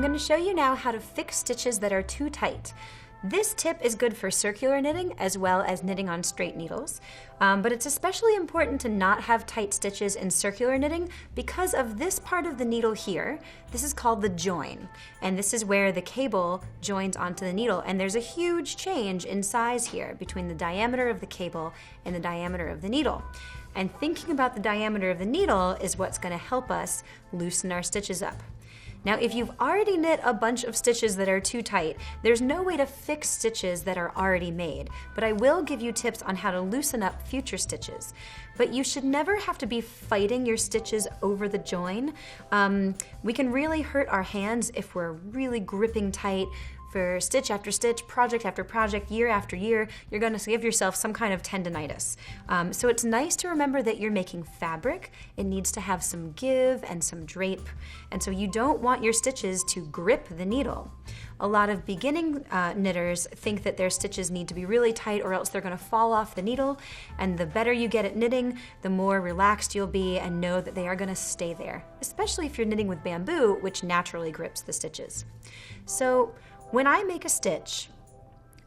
going to show you now how to fix stitches that are too tight. This tip is good for circular knitting as well as knitting on straight needles, but it's especially important to not have tight stitches in circular knitting because of this part of the needle here. This is called the join, and this is where the cable joins onto the needle, and there's a huge change in size here between the diameter of the cable and the diameter of the needle. And thinking about the diameter of the needle is what's going to help us loosen our stitches up. Now, if you've already knit a bunch of stitches that are too tight, there's no way to fix stitches that are already made, but I will give you tips on how to loosen up future stitches. But you should never have to be fighting your stitches over the join. We can really hurt our hands if we're really gripping tight for stitch after stitch, project after project, year after year. You're going to give yourself some kind of tendinitis. So it's nice to remember that you're making fabric. It needs to have some give and some drape, and so you don't want your stitches to grip the needle. A lot of beginning knitters think that their stitches need to be really tight or else they're going to fall off the needle, and the better you get at knitting, the more relaxed you'll be and know that they are going to stay there, especially if you're knitting with bamboo, which naturally grips the stitches. So when I make a stitch,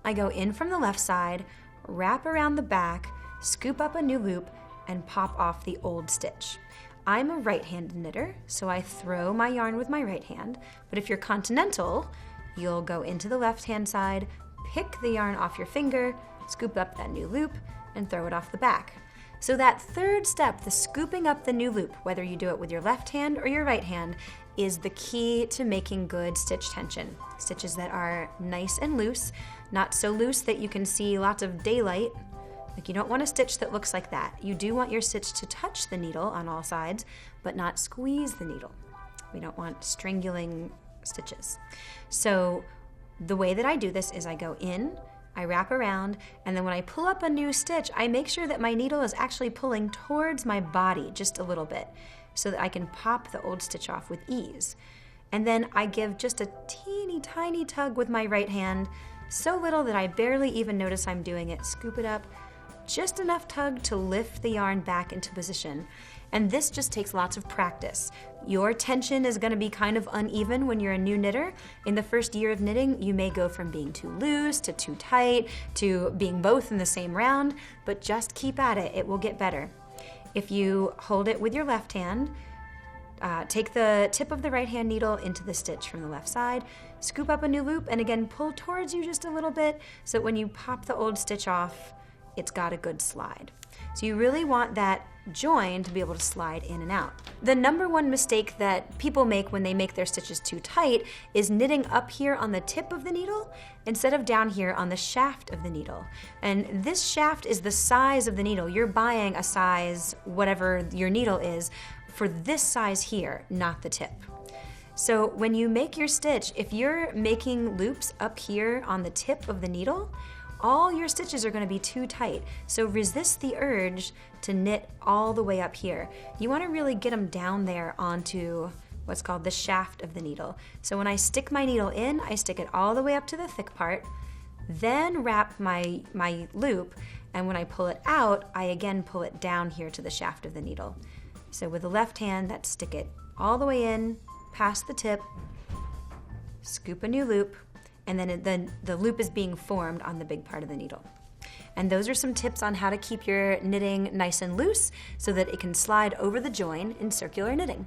I go in from the left side, wrap around the back, scoop up a new loop, and pop off the old stitch. I'm a right-handed knitter, so I throw my yarn with my right hand, but if you're continental, you'll go into the left-hand side, pick the yarn off your finger, scoop up that new loop, and throw it off the back. So that third step, the scooping up the new loop, whether you do it with your left hand or your right hand, is the key to making good stitch tension. Stitches that are nice and loose, not so loose that you can see lots of daylight. Like, you don't want a stitch that looks like that. You do want your stitch to touch the needle on all sides, but not squeeze the needle. We don't want strangling stitches. So the way that I do this is I go in, I wrap around, and then when I pull up a new stitch, I make sure that my needle is actually pulling towards my body just a little bit so that I can pop the old stitch off with ease. And then I give just a teeny tiny tug with my right hand, so little that I barely even notice I'm doing it. Scoop it up, just enough tug to lift the yarn back into position. And this just takes lots of practice. Your tension is going to be kind of uneven when you're a new knitter. In the first year of knitting, you may go from being too loose to too tight to being both in the same round, but just keep at it. It will get better. If you hold it with your left hand, take the tip of the right hand needle into the stitch from the left side, scoop up a new loop, and again pull towards you just a little bit so that when you pop the old stitch off, it's got a good slide. So you really want that join to be able to slide in and out. The number one mistake that people make when they make their stitches too tight is knitting up here on the tip of the needle instead of down here on the shaft of the needle. And this shaft is the size of the needle. You're buying a size, whatever your needle is, for this size here, not the tip. So when you make your stitch, if you're making loops up here on the tip of the needle, all your stitches are going to be too tight. So resist the urge to knit all the way up here. You want to really get them down there onto what's called the shaft of the needle. So when I stick my needle in, I stick it all the way up to the thick part, then wrap my loop, and when I pull it out, I again pull it down here to the shaft of the needle. So with the left hand, that's stick it all the way in, past the tip, scoop a new loop, and then the loop is being formed on the big part of the needle. And those are some tips on how to keep your knitting nice and loose so that it can slide over the join in circular knitting.